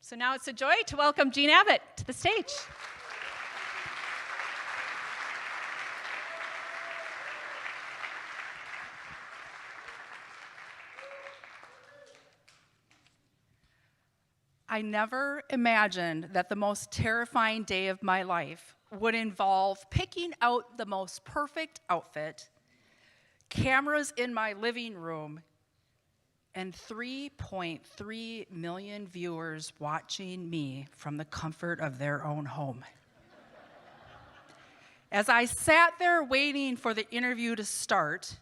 So now it's a joy to welcome Jean Abbott to the stage. I never imagined that the most terrifying day of my life would involve picking out the most perfect outfit, cameras in my living room, and 3.3 million viewers watching me from the comfort of their own home. As I sat there waiting for the interview to start,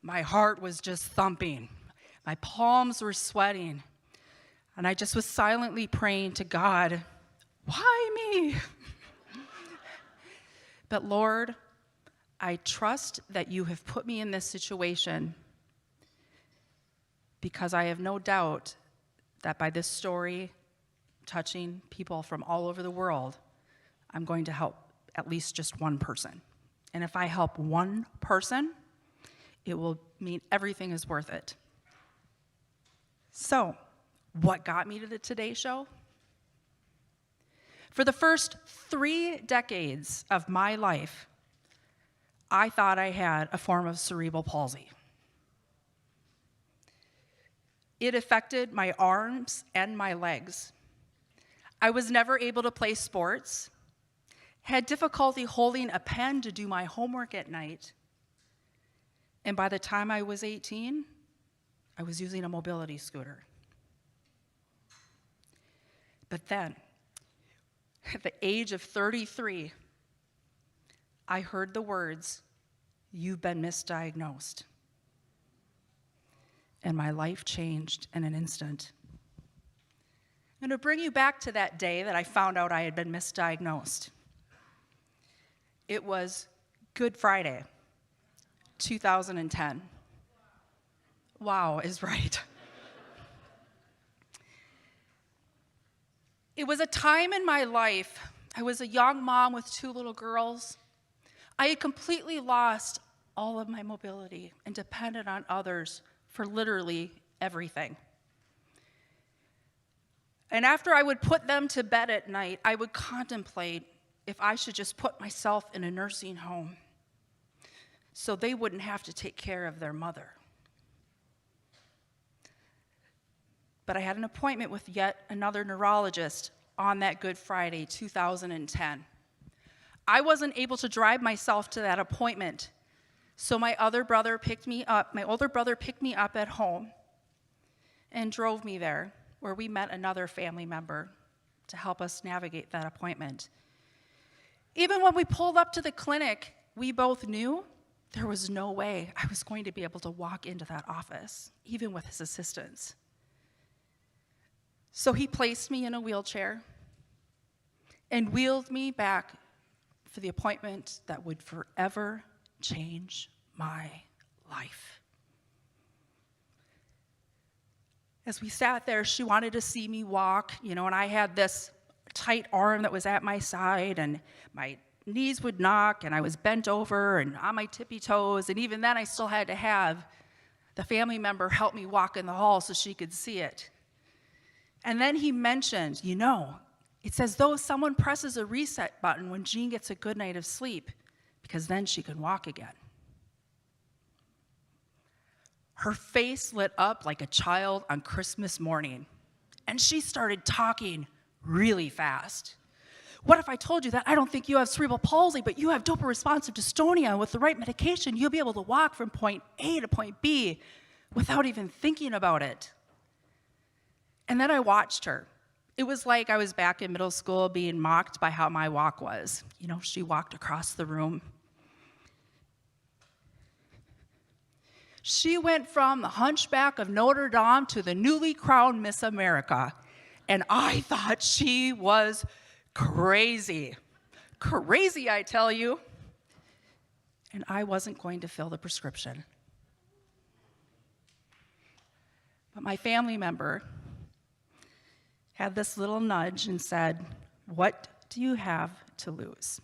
my heart was just thumping. My palms were sweating. And I just was silently praying to God, why me? But Lord, I trust that you have put me in this situation because I have no doubt that by this story touching people from all over the world, I'm going to help at least just one person. And if I help one person, it will mean everything is worth it. So, what got me to the Today Show? For the first 3 decades of my life, I thought I had a form of cerebral palsy. It affected my arms and my legs. I was never able to play sports, had difficulty holding a pen to do my homework at night, and by the time I was 18, I was using a mobility scooter. But then, at the age of 33, I heard the words, "You've been misdiagnosed." And my life changed in an instant. I'm going to bring you back to that day that I found out I had been misdiagnosed. It was Good Friday, 2010. Wow is right. It was a time in my life, I was a young mom with 2 little girls. I had completely lost all of my mobility and depended on others for literally everything. And after I would put them to bed at night, I would contemplate if I should just put myself in a nursing home so they wouldn't have to take care of their mother. But I had an appointment with yet another neurologist on that Good Friday, 2010. I wasn't able to drive myself to that appointment, so my older brother picked me up at home and drove me there, where we met another family member to help us navigate that appointment. Even when we pulled up to the clinic, we both knew there was no way I was going to be able to walk into that office, even with his assistance. So he placed me in a wheelchair and wheeled me back for the appointment that would forever change my life. As we sat there, she wanted to see me walk, and I had this tight arm that was at my side, and my knees would knock, and I was bent over and on my tippy toes, and even then I still had to have the family member help me walk in the hall so she could see it. And then he mentioned, it's as though someone presses a reset button when Jean gets a good night of sleep, because then she can walk again. Her face lit up like a child on Christmas morning, and she started talking really fast. What if I told you that I don't think you have cerebral palsy, but you have dopa-responsive dystonia, and with the right medication, you'll be able to walk from point A to point B without even thinking about it? And then I watched her. It was like I was back in middle school being mocked by how my walk was. She walked across the room. She went from the Hunchback of Notre Dame to the newly crowned Miss America. And I thought she was crazy. Crazy, I tell you. And I wasn't going to fill the prescription. But my family member had this little nudge and said, "What do you have to lose?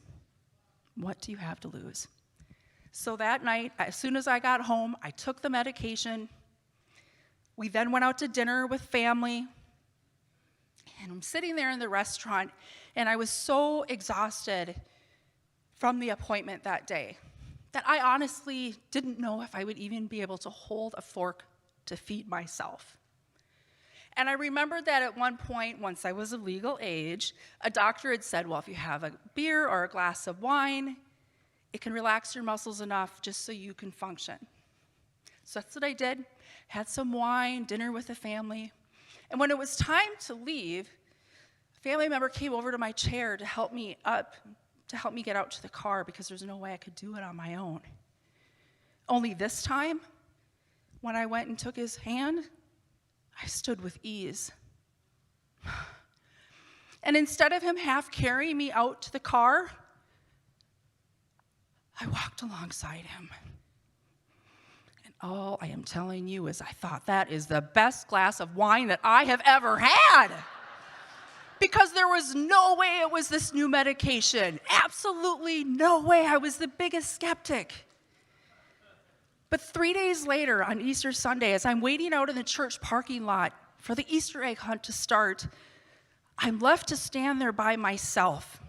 What do you have to lose?" So that night, as soon as I got home, I took the medication. We then went out to dinner with family. And I'm sitting there in the restaurant, and I was so exhausted from the appointment that day that I honestly didn't know if I would even be able to hold a fork to feed myself. And I remembered that at one point, once I was of legal age, a doctor had said, well, if you have a beer or a glass of wine, it can relax your muscles enough just so you can function. So that's what I did. Had some wine, dinner with the family. And when it was time to leave, a family member came over to my chair to help me up, to help me get out to the car because there's no way I could do it on my own. Only this time, when I went and took his hand, I stood with ease. And instead of him half carrying me out to the car, I walked alongside him. And all I am telling you is I thought that is the best glass of wine that I have ever had. Because there was no way it was this new medication. Absolutely no way. I was the biggest skeptic. But 3 days later, on Easter Sunday, as I'm waiting out in the church parking lot for the Easter egg hunt to start, I'm left to stand there by myself.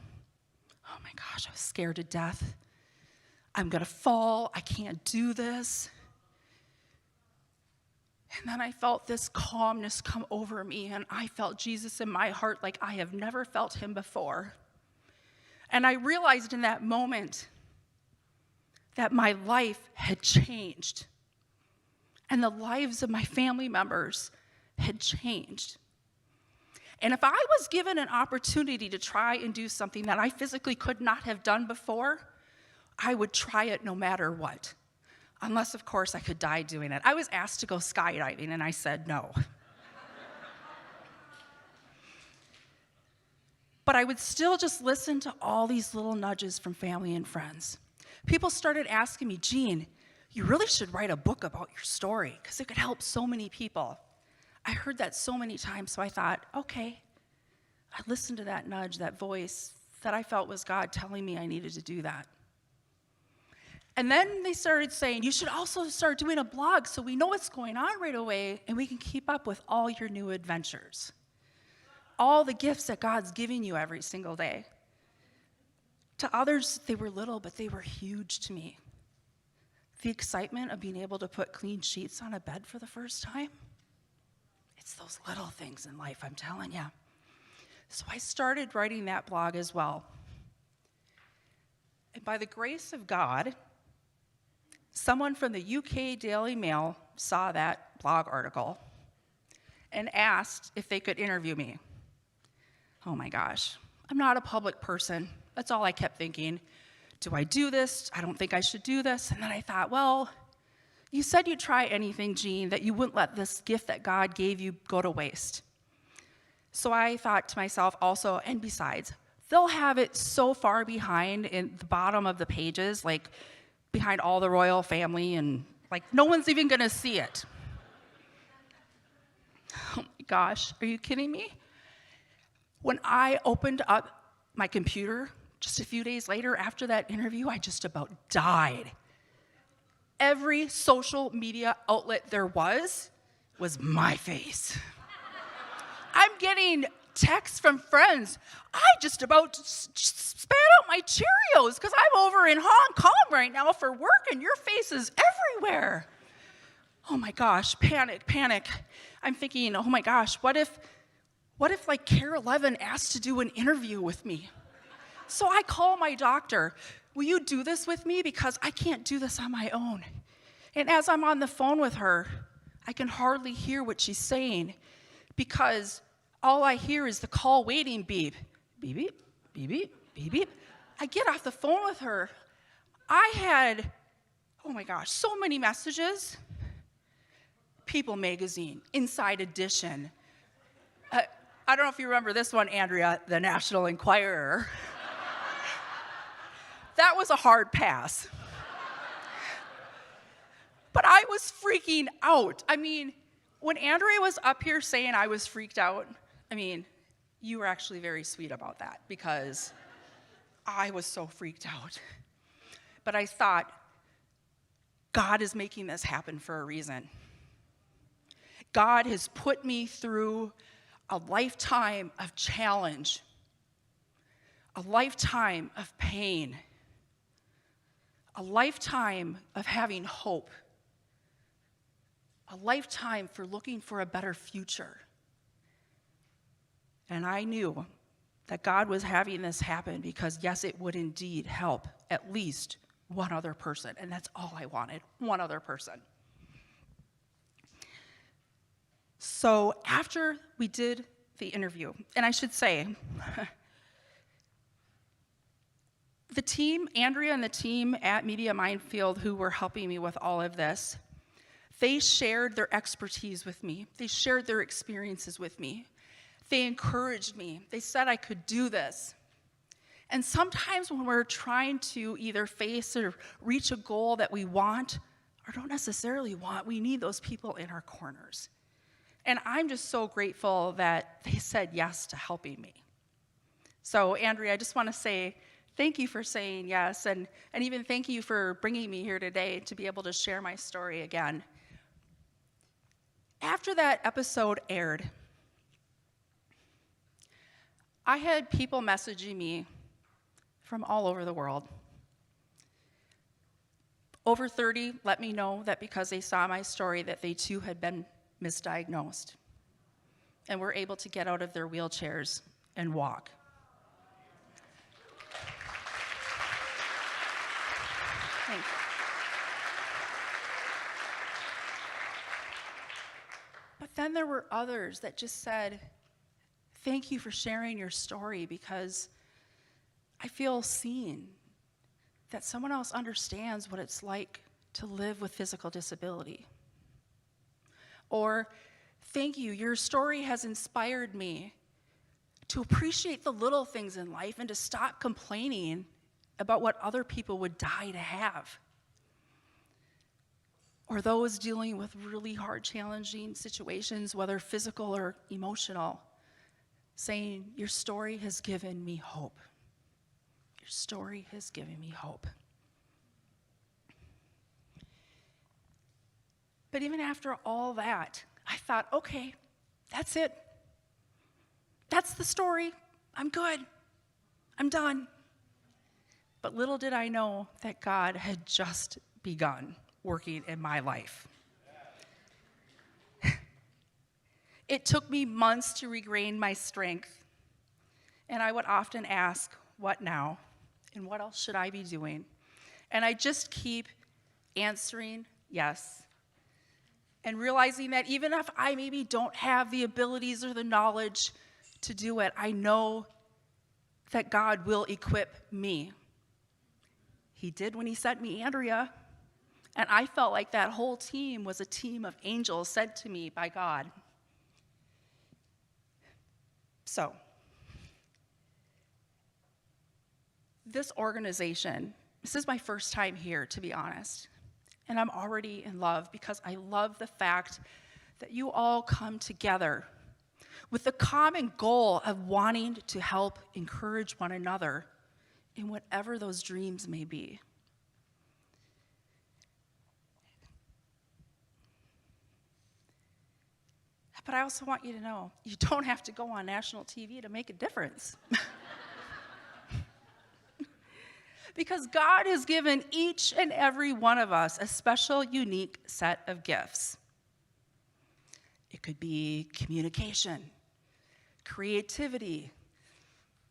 Oh my gosh, I was scared to death. I'm gonna fall, I can't do this. And then I felt this calmness come over me, and I felt Jesus in my heart like I have never felt him before. And I realized in that moment that my life had changed, and the lives of my family members had changed. And if I was given an opportunity to try and do something that I physically could not have done before, I would try it no matter what. Unless, of course, I could die doing it. I was asked to go skydiving, and I said no. But I would still just listen to all these little nudges from family and friends. People started asking me, Jean, you really should write a book about your story because it could help so many people. I heard that so many times, so I thought, okay. I listened to that nudge, that voice that I felt was God telling me I needed to do that. And then they started saying, you should also start doing a blog so we know what's going on right away and we can keep up with all your new adventures. All the gifts that God's giving you every single day. To others, they were little, but they were huge to me. The excitement of being able to put clean sheets on a bed for the first time. It's those little things in life, I'm telling you. So I started writing that blog as well. And by the grace of God, someone from the UK Daily Mail saw that blog article and asked if they could interview me. Oh my gosh, I'm not a public person. That's all I kept thinking. Do I do this? I don't think I should do this. And then I thought, well, you said you'd try anything, Jean, that you wouldn't let this gift that God gave you go to waste. So I thought to myself also, and besides, they'll have it so far behind in the bottom of the pages, like behind all the royal family, and like no one's even gonna see it. Oh my gosh, are you kidding me? When I opened up my computer just a few days later after that interview, I just about died. Every social media outlet there was my face. I'm getting texts from friends. I just about spat out my Cheerios because I'm over in Hong Kong right now for work and your face is everywhere. Oh my gosh, panic. I'm thinking, oh my gosh, what if like KARE 11 asked to do an interview with me? So I call my doctor, will you do this with me? Because I can't do this on my own. And as I'm on the phone with her, I can hardly hear what she's saying because all I hear is the call waiting beep. Beep, beep, beep, beep, beep, beep. I get off the phone with her. I had, oh my gosh, so many messages. People Magazine, Inside Edition. I don't know if you remember this one, Andrea, the National Enquirer. That was a hard pass. But I was freaking out. I mean, when Andrea was up here saying I was freaked out, I mean, you were actually very sweet about that because I was so freaked out. But I thought, God is making this happen for a reason. God has put me through a lifetime of challenge, a lifetime of pain, a lifetime of having hope, a lifetime for looking for a better future. And I knew that God was having this happen because, yes, it would indeed help at least one other person. And that's all I wanted, one other person. So after we did the interview, and I should say, the team, Andrea and the team at Media Minefield who were helping me with all of this, they shared their expertise with me. They shared their experiences with me. They encouraged me. They said I could do this. And sometimes when we're trying to either face or reach a goal that we want or don't necessarily want, we need those people in our corners. And I'm just so grateful that they said yes to helping me. So, Andrea, I just want to say thank you for saying yes, and even thank you for bringing me here today to be able to share my story again. After that episode aired, I had people messaging me from all over the world. Over 30 let me know that because they saw my story that they too had been misdiagnosed and were able to get out of their wheelchairs and walk. Thank you. But then there were others that just said, thank you for sharing your story because I feel seen, that someone else understands what it's like to live with physical disability. Or, thank you, your story has inspired me to appreciate the little things in life and to stop complaining about what other people would die to have. Or those dealing with really hard, challenging situations, whether physical or emotional, saying, your story has given me hope. Your story has given me hope. But even after all that, I thought, okay, that's it. That's the story. I'm good. I'm done. But little did I know that God had just begun working in my life. It took me months to regain my strength, and I would often ask, what now? And what else should I be doing? And I just keep answering yes, and realizing that even if I maybe don't have the abilities or the knowledge to do it, I know that God will equip me. He did when he sent me Andrea, and I felt like that whole team was a team of angels sent to me by God. So, this organization, this is my first time here, to be honest, and I'm already in love because I love the fact that you all come together with the common goal of wanting to help encourage one another in whatever those dreams may be. But I also want you to know, you don't have to go on national TV to make a difference. Because God has given each and every one of us a special, unique set of gifts. It could be communication, creativity,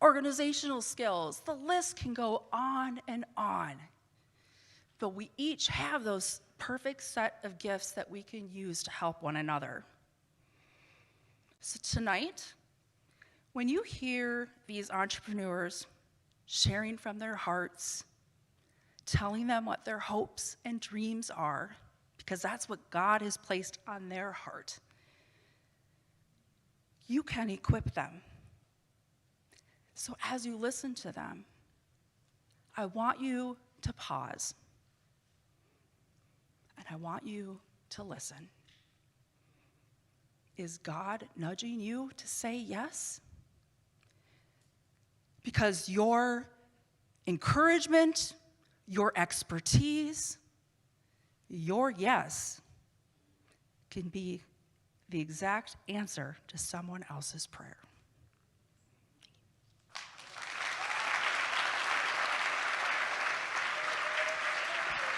organizational skills. The list can go on and on. But we each have those perfect set of gifts that we can use to help one another. So tonight, when you hear these entrepreneurs sharing from their hearts, telling them what their hopes and dreams are, because that's what God has placed on their heart, you can equip them. So as you listen to them, I want you to pause, and I want you to listen. Is God nudging you to say yes? Because your encouragement, your expertise, your yes can be the exact answer to someone else's prayer.